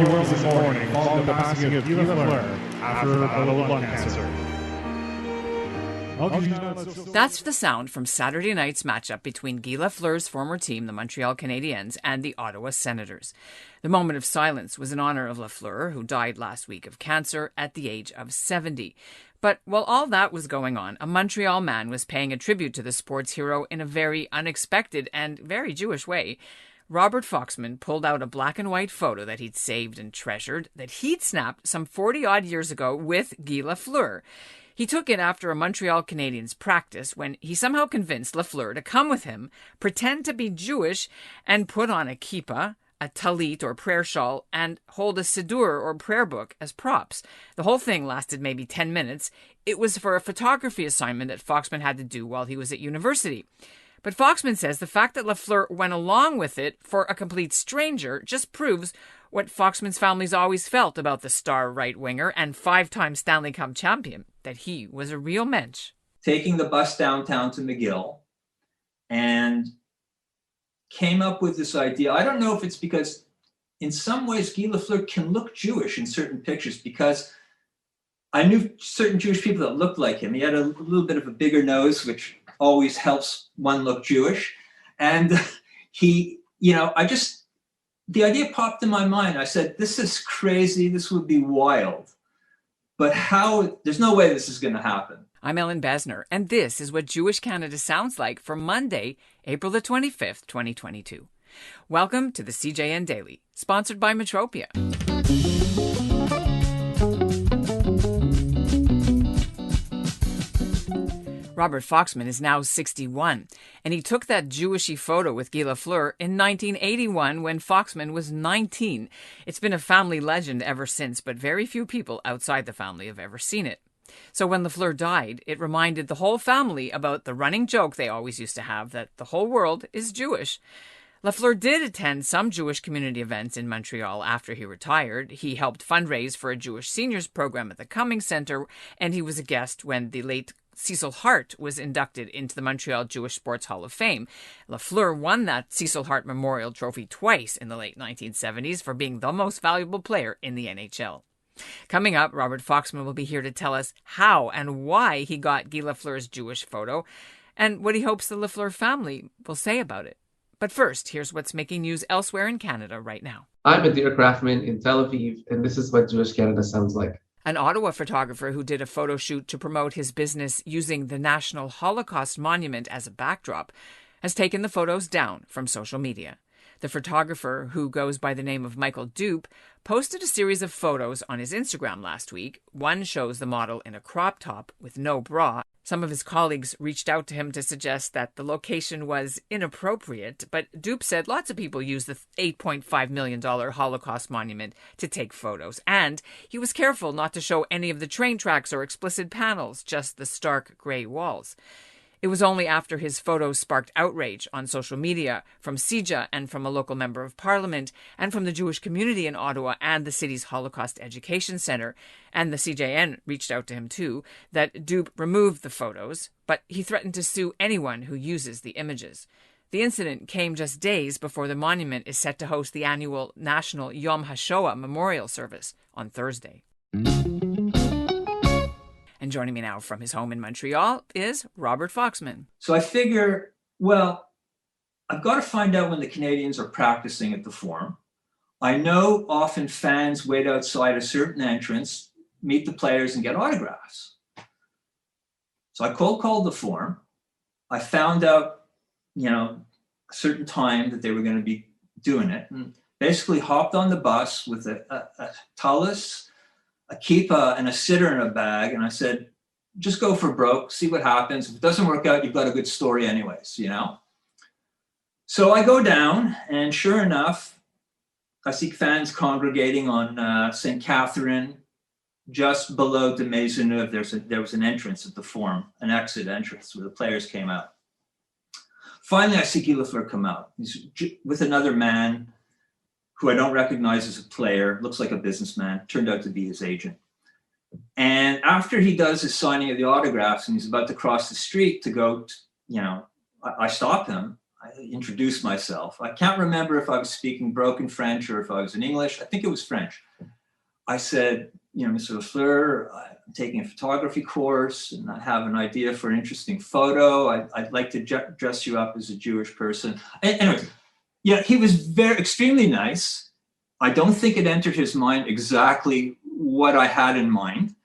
world this morning following the passing of Guy Lafleur after a battle with lung cancer. That's the sound from Saturday night's matchup between Guy Lafleur's former team, the Montreal Canadiens, and the Ottawa Senators. The moment of silence was in honor of Lafleur, who died last week of cancer at the age of 70. But while all that was going on, a Montreal man was paying a tribute to the sports hero in a very unexpected and very Jewish way. Robert Foxman pulled out a black and white photo that he'd saved and treasured that he'd snapped some 40-odd years ago with Guy Lafleur. He took it after a Montreal Canadiens practice when he somehow convinced Lafleur to come with him, pretend to be Jewish, and put on a kippah, a tallit or prayer shawl, and hold a siddur or prayer book as props. The whole thing lasted maybe 10 minutes. It was for a photography assignment that Foxman had to do while he was at university. But Foxman says the fact that Lafleur went along with it for a complete stranger just proves what Foxman's family's always felt about the star right-winger and 5-time Stanley Cup champion, that he was a real mensch. Taking the bus downtown to McGill and came up with this idea. I don't know if it's because in some ways Guy Lafleur can look Jewish in certain pictures, because I knew certain Jewish people that looked like him. He had a little bit of a bigger nose, which always helps one look Jewish. And the idea popped in my mind. I said, this is crazy. This would be wild. But there's no way this is going to happen. I'm Ellen Besner, and this is what Jewish Canada sounds like for Monday, April the 25th, 2022. Welcome to the CJN Daily, sponsored by Metropia. Robert Foxman is now 61, and he took that Jewishy photo with Guy Lafleur in 1981 when Foxman was 19. It's been a family legend ever since, but very few people outside the family have ever seen it. So when Lafleur died, it reminded the whole family about the running joke they always used to have, that the whole world is Jewish. Lafleur did attend some Jewish community events in Montreal after he retired. He helped fundraise for a Jewish seniors program at the Cummings Centre, and he was a guest when the late Cecil Hart was inducted into the Montreal Jewish Sports Hall of Fame. Lafleur won that Cecil Hart Memorial Trophy twice in the late 1970s for being the most valuable player in the NHL. Coming up, Robert Foxman will be here to tell us how and why he got Guy Lafleur's Jewish photo and what he hopes the Lafleur family will say about it. But first, here's what's making news elsewhere in Canada right now. I'm Adir Krafman in Tel Aviv, and this is what Jewish Canada sounds like. An Ottawa photographer who did a photo shoot to promote his business using the National Holocaust Monument as a backdrop has taken the photos down from social media. The photographer, who goes by the name of Michael Dupe, posted a series of photos on his Instagram last week. One shows the model in a crop top with no bra. Some of his colleagues reached out to him to suggest that the location was inappropriate, but Dupe said lots of people use the $8.5 million Holocaust monument to take photos, and he was careful not to show any of the train tracks or explicit panels, just the stark gray walls. It was only after his photos sparked outrage on social media from CIJA and from a local member of parliament and from the Jewish community in Ottawa and the city's Holocaust Education Centre, and the CJN reached out to him too, that Dupe removed the photos, but he threatened to sue anyone who uses the images. The incident came just days before the monument is set to host the annual National Yom HaShoah Memorial Service on Thursday. And joining me now from his home in Montreal is Robert Foxman. So I figure, well, I've got to find out when the Canadiens are practicing at the Forum. I know often fans wait outside a certain entrance, meet the players, and get autographs. So I cold called the Forum. I found out, a certain time that they were going to be doing it, and basically hopped on the bus with a tallis, a kippah, and a siddur in a bag. And I said, just go for broke, see what happens. If it doesn't work out, you've got a good story anyways, So I go down, and sure enough, I see fans congregating on St. Catherine, just below de Maisonneuve. There was an entrance at the Forum, an exit entrance where the players came out. Finally, I see Guy Lafleur come out. He's with another man who I don't recognize as a player, looks like a businessman, turned out to be his agent. And after he does his signing of the autographs and he's about to cross the street to go, I stop him. introduced myself. I can't remember if I was speaking broken French or if I was in English. I think it was French. I said, Mr. Lafleur, I'm taking a photography course and I have an idea for an interesting photo. I'd like to dress you up as a Jewish person. Anyways, he was extremely nice. I don't think it entered his mind exactly what I had in mind.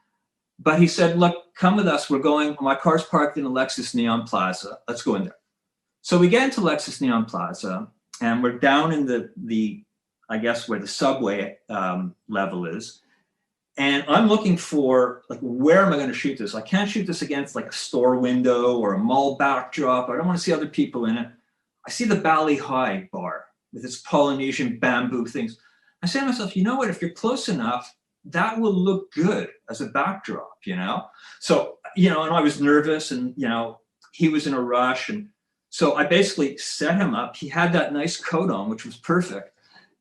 But he said, look, come with us. My car's parked in the Lexus Neon Plaza. Let's go in there. So we get into Lexus Neon Plaza and we're down in the I guess where the subway level is. And I'm looking for, like, where am I going to shoot this? I can't shoot this against like a store window or a mall backdrop. I don't want to see other people in it. I see the Bali High bar with its Polynesian bamboo things. I say to myself, you know what, if you're close enough, that will look good as a backdrop, So, and I was nervous and, he was in a rush. And so I basically set him up. He had that nice coat on, which was perfect.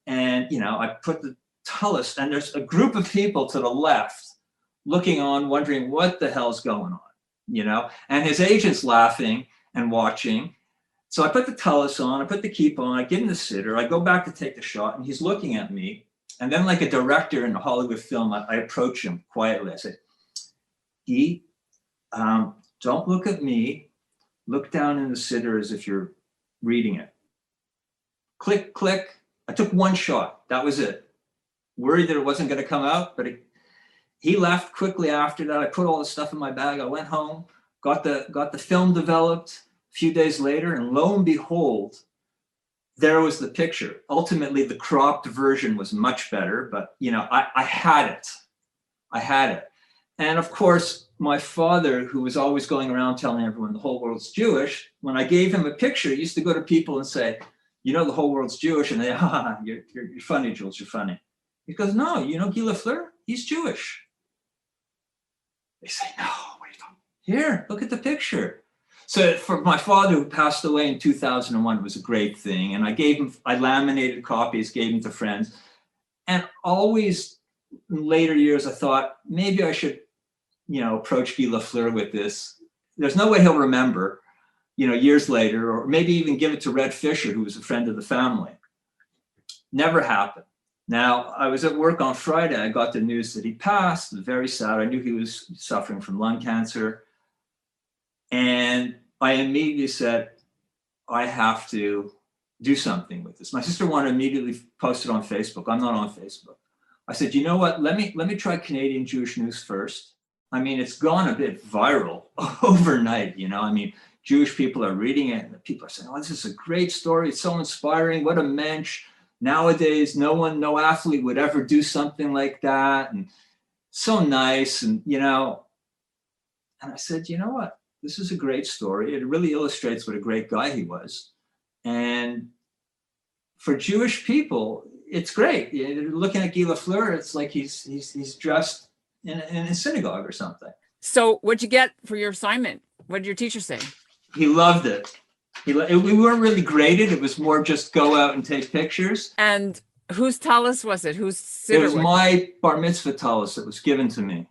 And, I put the tallit, and there's a group of people to the left looking on, wondering what the hell's going on, and his agent's laughing and watching. So I put the tallit on, I put the kippah on, I give him the siddur, I go back to take the shot, and he's looking at me. And then, like a director in a Hollywood film, I approach him quietly. I say, Guy, don't look at me. Look down in the siddur as if you're reading it. Click, click. I took one shot. That was it. Worried that it wasn't going to come out, but he left quickly after that. I put all the stuff in my bag. I went home, got the film developed a few days later, and lo and behold, there was the picture. Ultimately, the cropped version was much better, but I had it. I had it. And of course, my father, who was always going around telling everyone the whole world's Jewish, when I gave him a picture, he used to go to people and say, the whole world's Jewish. And they, you're funny, Jules, you're funny. He goes, no, Guy Lafleur, he's Jewish. They say, no, what are you talking? Here, look at the picture. So for my father, who passed away in 2001, it was a great thing. And I laminated copies, gave them to friends. And always in later years, I thought maybe I should, approach Guy Lafleur with this. There's no way he'll remember, years later, or maybe even give it to Red Fisher, who was a friend of the family. Never happened. Now, I was at work on Friday. I got the news that he passed. It was very sad. I knew he was suffering from lung cancer. And I immediately said, I have to do something with this. My sister wanted to immediately post it on Facebook. I'm not on Facebook. I said, you know what? Let me try Canadian Jewish news first. I mean, it's gone a bit viral overnight, Jewish people are reading it and people are saying, oh, this is a great story. It's so inspiring. What a mensch. Nowadays, no athlete would ever do something like that. And so nice. And, and I said, you know what? This is a great story. It really illustrates what a great guy he was. And for Jewish people, it's great. Looking at Guy Lafleur, it's like he's dressed in a synagogue or something. So what'd you get for your assignment? What did your teacher say? He loved it. We weren't really graded. It was more just go out and take pictures. And whose tallis was it? Whose siddur? It was my bar mitzvah tallis that was given to me.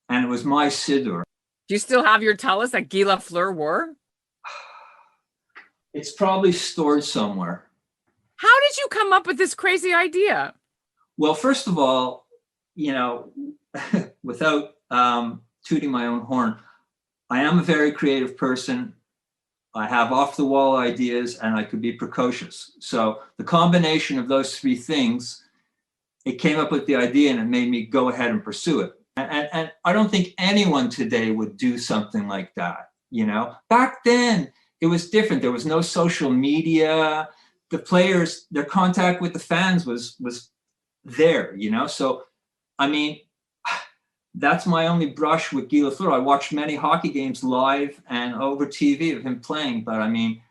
And it was my siddur. Do you still have your tallis that Guy Lafleur wore? It's probably stored somewhere. How did you come up with this crazy idea? Well, first of all, without tooting my own horn, I am a very creative person. I have off-the-wall ideas, and I could be precocious. So the combination of those three things, it came up with the idea, and it made me go ahead and pursue it. And I don't think anyone today would do something like that. Back then it was different. There was no social media. The players, their contact with the fans was there. So I mean, that's my only brush with Guy Lafleur. I watched many hockey games live and over TV of him playing, but I mean,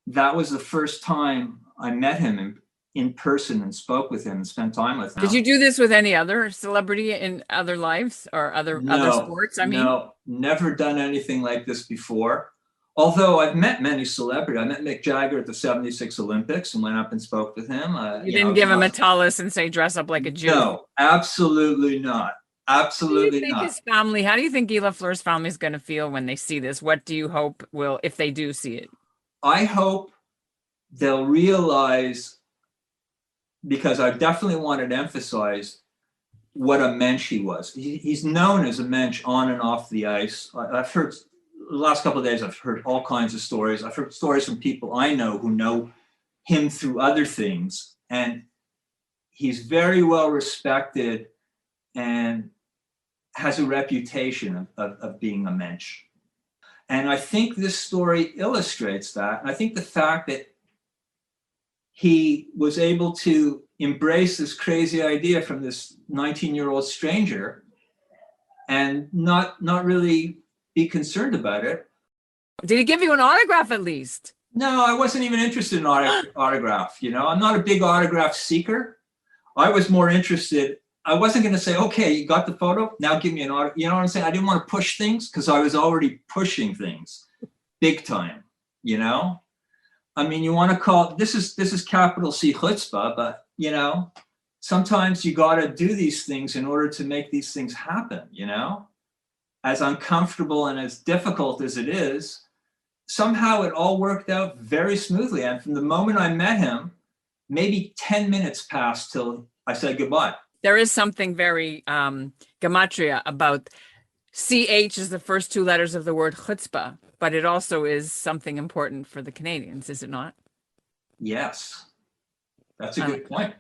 that was the first time I met him in person and spoke with him and spent time with him. Did you do this with any other celebrity in other lives or other sports? No, never done anything like this before. Although I've met many celebrities. I met Mick Jagger at the 76 Olympics and went up and spoke with him. You didn't give him a tallis and say, dress up like a Jew? No, absolutely not. Absolutely not. His family, how do you think Guy Lafleur's family is going to feel when they see this? What do you hope if they do see it? I hope they'll realize, because I definitely wanted to emphasize what a mensch he was. He's known as a mensch on and off the ice. I've heard, the last couple of days, I've heard all kinds of stories. I've heard stories from people I know who know him through other things. And he's very well respected and has a reputation of being a mensch. And I think this story illustrates that. And I think the fact that he was able to embrace this crazy idea from this 19-year-old stranger and not really be concerned about it. Did he give you an autograph at least? No, I wasn't even interested in autograph. You know, I'm not a big autograph seeker. I was more interested. I wasn't going to say, okay, you got the photo, now give me an autograph. You know what I'm saying? I didn't want to push things because I was already pushing things big time, you know? I mean, you want to call, this is capital C chutzpah, but, you know, sometimes you got to do these things in order to make these things happen, you know? As uncomfortable and as difficult as it is, somehow it all worked out very smoothly. And from the moment I met him, maybe 10 minutes passed till I said goodbye. There is something very gematria about CH is the first two letters of the word chutzpah, but it also is something important for the Canadians, is it not? Yes. That's a good point.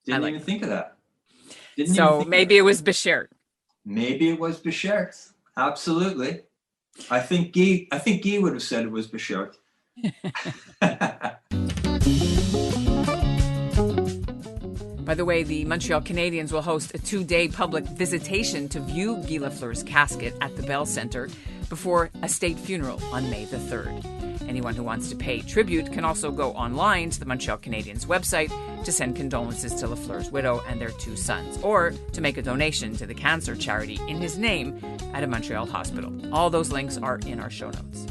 Didn't even think of that. So maybe it was Beshert. Maybe it was Beshert. Absolutely. I think Guy would have said it was Beshert. By the way, the Montreal Canadiens will host a 2-day public visitation to view Guy Lafleur's casket at the Bell Centre before a state funeral on May the 3rd. Anyone who wants to pay tribute can also go online to the Montreal Canadiens website to send condolences to Lafleur's widow and their 2 sons, or to make a donation to the cancer charity in his name at a Montreal hospital. All those links are in our show notes.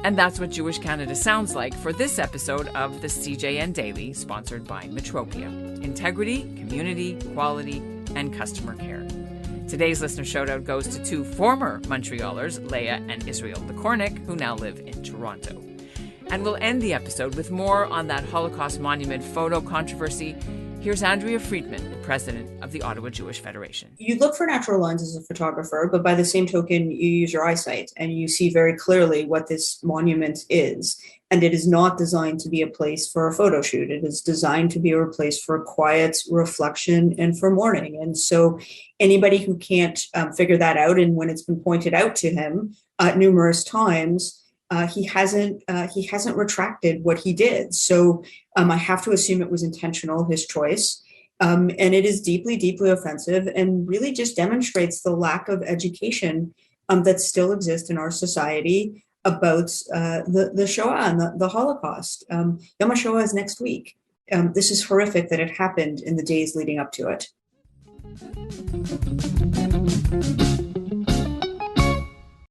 And that's what Jewish Canada sounds like for this episode of the CJN Daily, sponsored by Metropia. Integrity, community, quality, and customer care. Today's listener shoutout goes to 2 former Montrealers, Leah and Israel Lekornick, who now live in Toronto. And we'll end the episode with more on that Holocaust Monument photo controversy. Here's Andrea Friedman, the president of the Ottawa Jewish Federation. You look for natural lines as a photographer, but by the same token, you use your eyesight and you see very clearly what this monument is. And it is not designed to be a place for a photo shoot. It is designed to be a place for quiet reflection and for mourning. And so anybody who can't figure that out, and when it's been pointed out to him numerous times, he hasn't retracted what he did. So I have to assume it was intentional, his choice. And it is deeply, deeply offensive and really just demonstrates the lack of education that still exists in our society about the Shoah and the Holocaust. Yom HaShoah is next week. This is horrific that it happened in the days leading up to it.